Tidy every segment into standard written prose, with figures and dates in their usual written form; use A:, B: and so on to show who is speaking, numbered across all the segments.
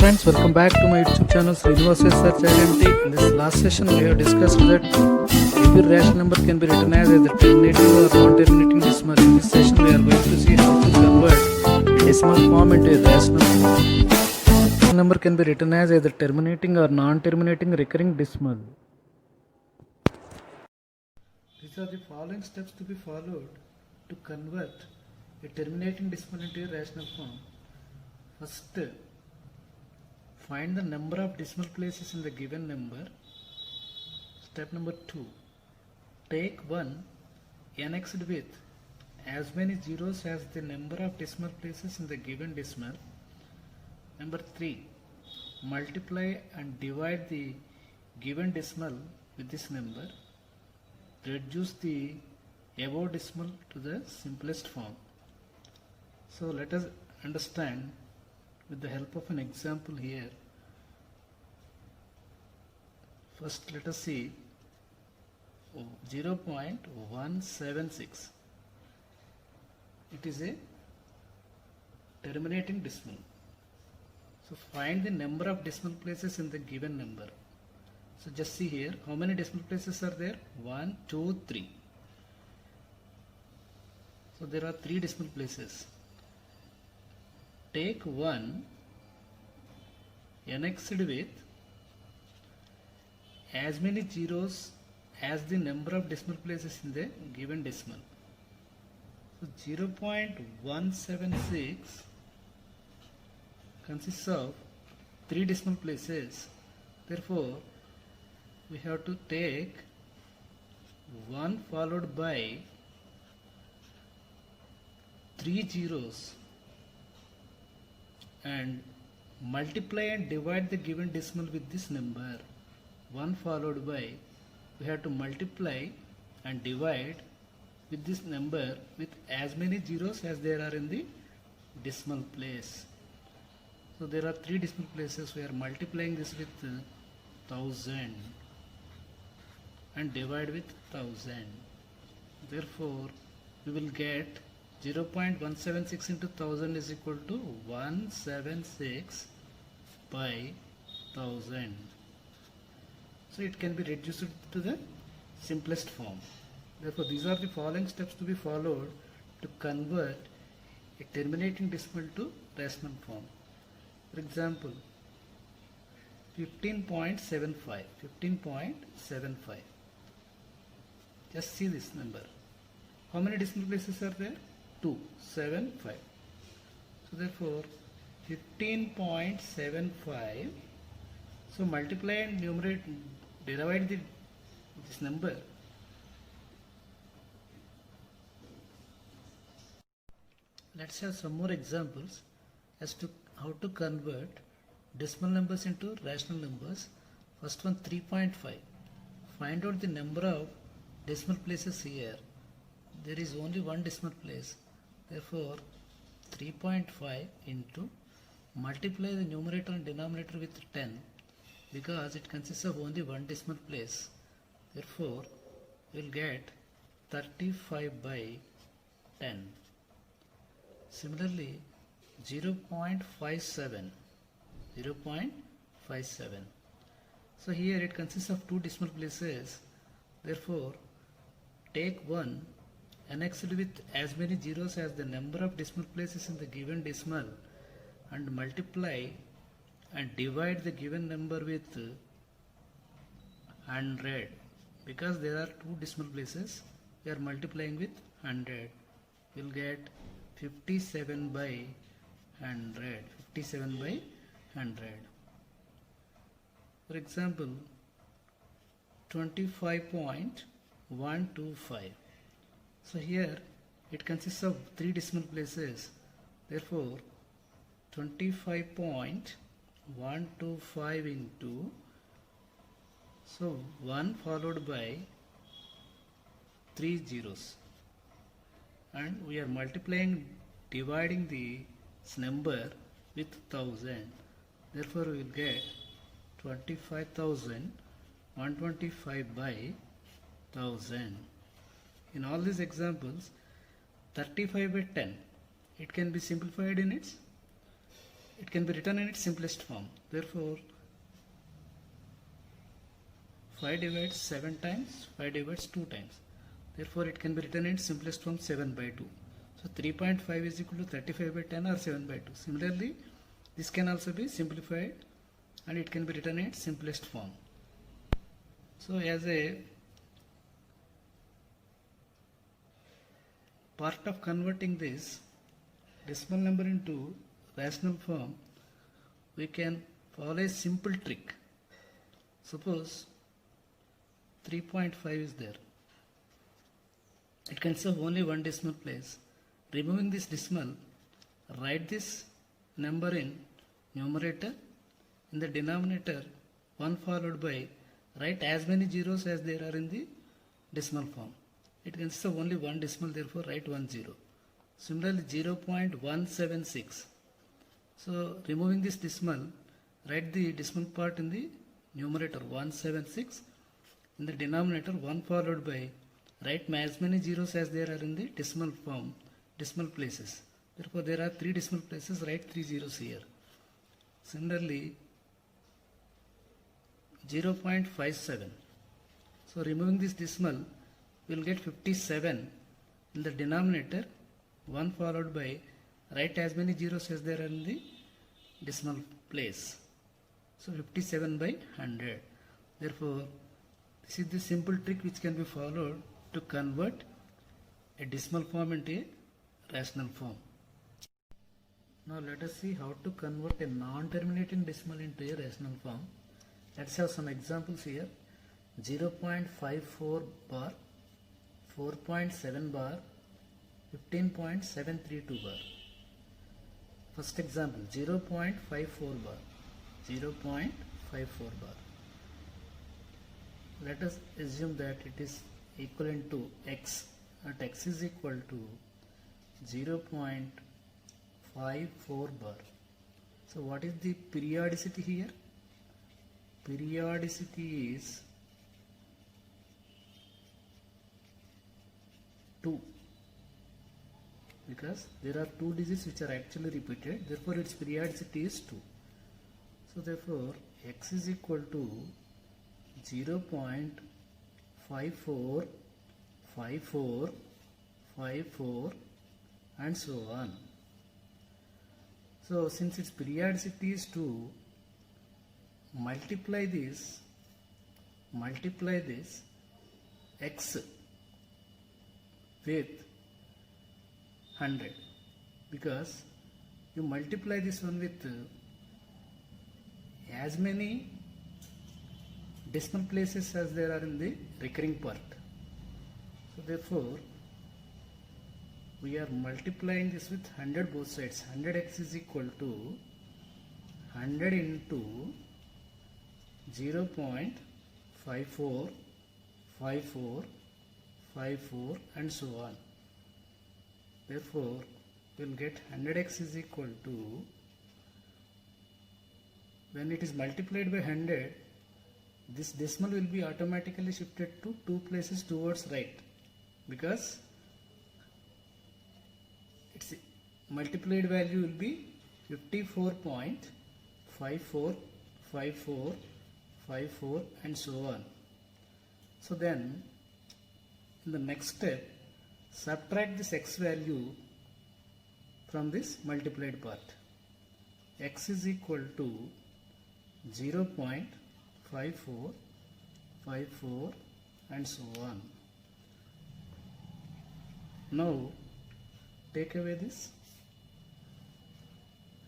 A: friends, welcome back to my YouTube channel Srinivas Search Identity. In this last session we have discussed that every rational number can be written as either terminating or non-terminating decimal. In this session we are going to see how to convert a decimal form into a rational form. Rational number can be written as either terminating or non-terminating recurring decimal. These are the following steps to be followed to convert a terminating decimal into a rational form. First, find the number of decimal places in the given number. Step number 2. Take 1 annexed with as many zeros as the number of decimal places in the given decimal. Number 3. Multiply and divide the given decimal with this number. Reduce the above decimal to the simplest form. So let us understand with the help of an example here. First let us see 0.176. It is a terminating decimal. So find the number of decimal places in the given number. So just see here, how many decimal places are there? 1, 2, 3. So there are 3 decimal places. Take 1 annexed with as many zeros as the number of decimal places in the given decimal. So 0.176 consists of 3 decimal places. Therefore, we have to take 1 followed by 3 zeros and multiply and divide the given decimal with this number. 1 followed by, we have to multiply and divide with this number with as many zeros as there are in the decimal place. So there are 3 decimal places. We are multiplying this with 1000 and divide with 1000. Therefore, we will get 0.176 into 1000 is equal to 176 by 1000. So it can be reduced to the simplest form. Therefore, these are the following steps to be followed to convert a terminating decimal to rational form. For example, 15.75. Just see this number. How many decimal places are there? 2, 7, 5. So therefore 15.75. So multiply and divide this number. Let's have some more examples as to how to convert decimal numbers into rational numbers. First one, 3.5. Find out the number of decimal places here. There is only one decimal place. Therefore, 3.5 into multiply the numerator and denominator with 10 because it consists of only one decimal place. Therefore, we will get 35 by 10. Similarly, 0.57. So here it consists of 2 decimal places. Therefore, take 1 annexed with as many zeros as the number of decimal places in the given decimal and multiply and divide the given number with 100. Because there are 2 decimal places, we are multiplying with 100. We will get 57 by 100. 57 by 100. For example, 25.125. So here it consists of 3 decimal places. Therefore, 25.125 into, so 1 followed by 3 zeros. And we are multiplying, dividing this number with 1000. Therefore, we will get 25,125 by 1000. In all these examples, 35 by 10, it can be simplified in its it can be written in its simplest form. Therefore, 5 divides 7 times, 5 divides 2 times. Therefore, it can be written in simplest form 7 by 2. So 3.5 is equal to 35 by 10 or 7 by 2. Similarly, this can also be simplified and it can be written in its simplest form. So as a part of converting this decimal number into rational form, we can follow a simple trick. Suppose 3.5 is there. It consists of only one decimal place. Removing this decimal, write this number in numerator. In the denominator, 1 followed by, write as many zeros as there are in the decimal form. It consists of only one decimal, therefore write 1 0. Similarly, 0.176. So removing this decimal, write the decimal part in the numerator 176. In the denominator, 1 followed by, write as many zeros as there are in the decimal form, decimal places. Therefore, there are 3 decimal places, write 3 zeros here. Similarly, 0.57. So removing this decimal, we will get 57. In the denominator, 1 followed by, write as many zeros as there are in the decimal place. So 57 by 100. Therefore, this is the simple trick which can be followed to convert a decimal form into a rational form. Now let us see how to convert a non-terminating decimal into a rational form. Let's have some examples here. 0.54 bar, 4.7 bar, 15.732 bar. First example, 0.54 bar, 0.54 bar. Let us assume that it is equivalent to x, at x is equal to 0.54 bar. So what is the periodicity here? Periodicity is 2, because there are 2 digits which are actually repeated, therefore its periodicity is 2. So therefore x is equal to 0.54, 54, 54 and so on. So since its periodicity is 2, multiply this x with 100, because you multiply this one with as many decimal places as there are in the recurring part. So therefore, we are multiplying this with 100 both sides. 100x is equal to 100 into 0.54, 54, 54 and so on. Therefore, we will get 100x is equal to, when it is multiplied by 100, this decimal will be automatically shifted to 2 places towards right, because its multiplied value will be 54.545454 and so on. So then in the next step, subtract this x value from this multiplied part. X is equal to 0.5454 and so on. Now take away this,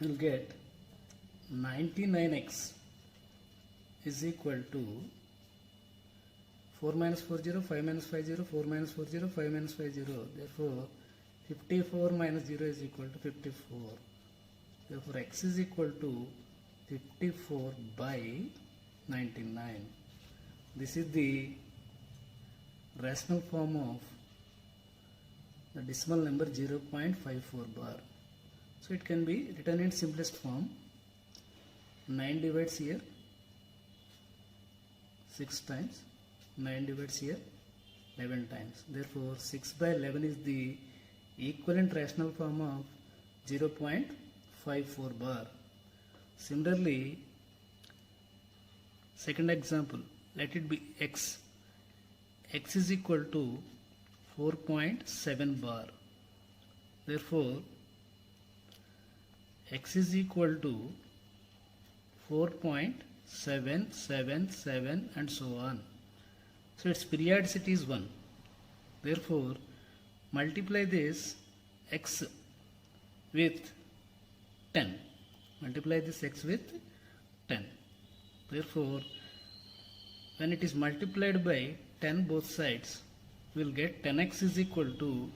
A: you will get 99x is equal to 4 minus 4 0, 5 minus 5 0, 4 minus 4 0, 5 minus 5 0. Therefore 54 minus 0 is equal to 54. Therefore x is equal to 54 by 99. This is the rational form of the decimal number 0.54 bar. So it can be written in simplest form. 9 divides here 6 times, 9 divides here 11 times. Therefore 6 by 11 is the equivalent rational form of 0.54 bar. Similarly, second example, let it be x. X is equal to 4.7 bar. Therefore, x is equal to 4.777 and so on. So its periodicity is 1. Therefore, multiply this x with 10. Multiply this x with 10. Therefore, when it is multiplied by 10 both sides, we will get 10x is equal to,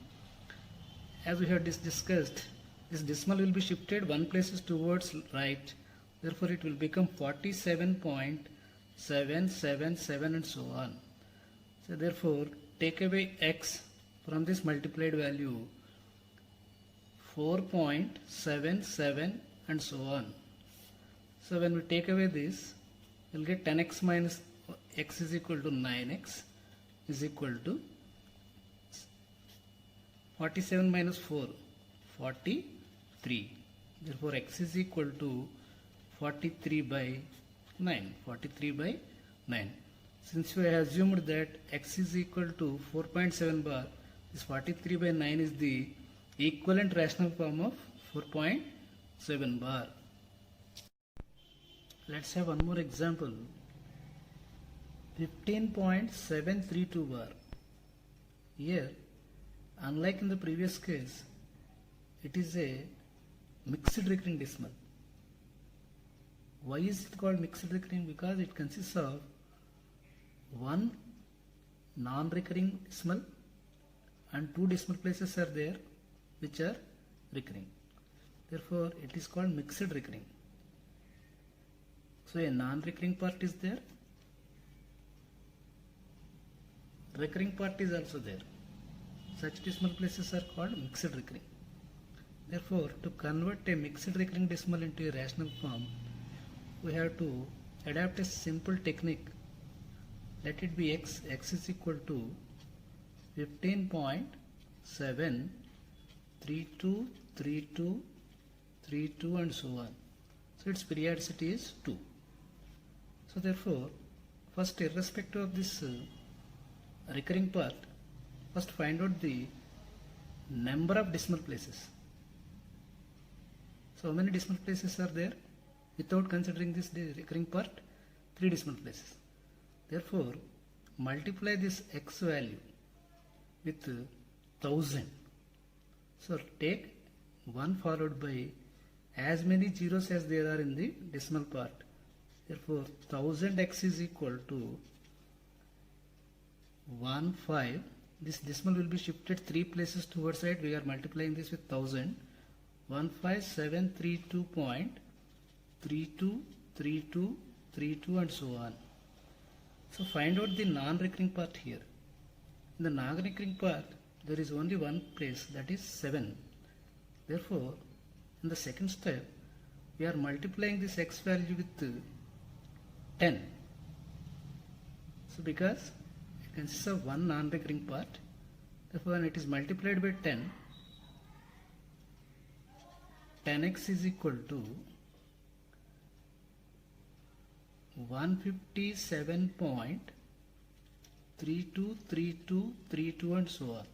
A: as we have discussed, this decimal will be shifted one place towards right. Therefore, it will become 47.777 and so on. So therefore, take away x from this multiplied value, 4.77 and so on. So when we take away this, we will get 10x minus x is equal to 9x is equal to 47 minus 4, 43. Therefore, x is equal to 43 by 9. 43 by 9. Since we have assumed that x is equal to 4.7 bar, this 43 by 9 is the equivalent rational form of 4.7 bar. Let's have one more example. 15.732 bar. Here, unlike in the previous case, it is a mixed recurring decimal. Why is it called mixed recurring? Because it consists of one non-recurring decimal and two decimal places are there which are recurring. Therefore, it is called mixed recurring. So a non-recurring part is there, recurring part is also there. Such decimal places are called mixed recurring. Therefore, to convert a mixed recurring decimal into a rational form, we have to adapt a simple technique. Let it be x. X is equal to 15.7323232 and so on. So its periodicity is 2. So therefore, first, irrespective of this recurring part, first find out the number of decimal places. So how many decimal places are there? Without considering this recurring part, 3 decimal places. Therefore, multiply this x value with 1000. So take 1 followed by as many zeros as there are in the decimal part. Therefore, 1000x is equal to 15. This decimal will be shifted 3 places towards right. We are multiplying this with 1000. 15732.323232 and so on. So find out the non-recurring part here. In the non-recurring part, there is only one place, that is 7. Therefore, in the second step, we are multiplying this x value with 10. So because it consists of one non-recurring part, therefore when it is multiplied by 10, 10x is equal to 157.323232 and so on.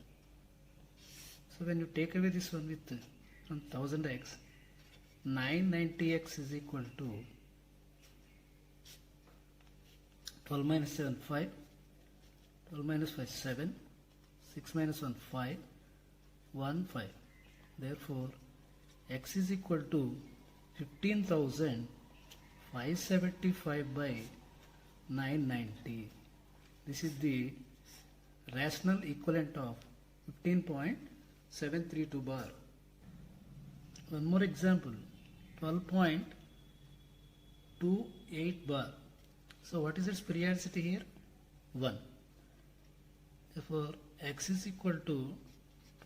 A: So when you take away this one with from 1000x, 990x is equal to 12 minus 7, 5, 12 minus 5, 7, 6 minus 1, 5, 1, 5. Therefore, x is equal to 15,575 by 990. This is the rational equivalent of 15.732 bar. One more example, 12.28 bar. So what is its periodicity here? 1. Therefore, x is equal to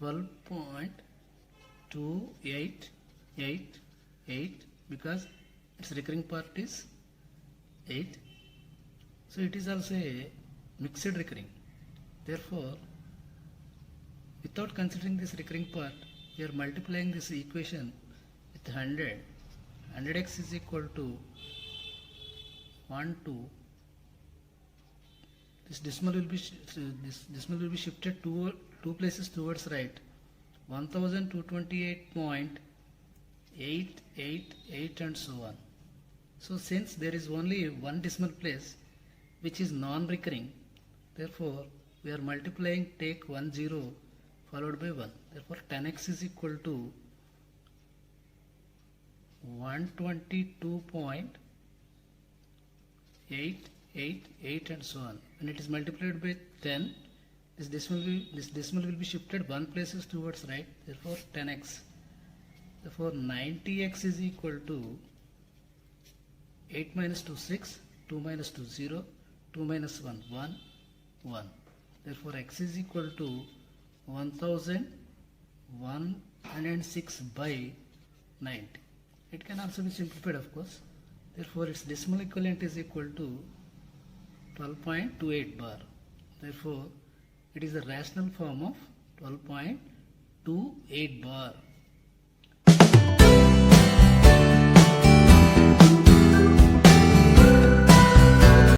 A: 12.2888 because its recurring part is 8. So it is also a mixed recurring. Therefore, without considering this recurring part, we are multiplying this equation with 100. 100x is equal to 1 2. This decimal will be shifted two places towards right. 1228.888 and so on. So since there is only one decimal place which is non-recurring, therefore we are multiplying, take 1 0 followed by 1. Therefore 10x is equal to 122.888 and so on. When it is multiplied by 10, this decimal will be shifted one places towards right. Therefore 10x. Therefore 90x is equal to 8 minus 2 6, 2 minus 2 0, 2 minus 1 1 1. Therefore x is equal to 1106 by 90. It can also be simplified, of course. Therefore its decimal equivalent is equal to 12.28 bar. Therefore it is the rational form of 12.28 bar.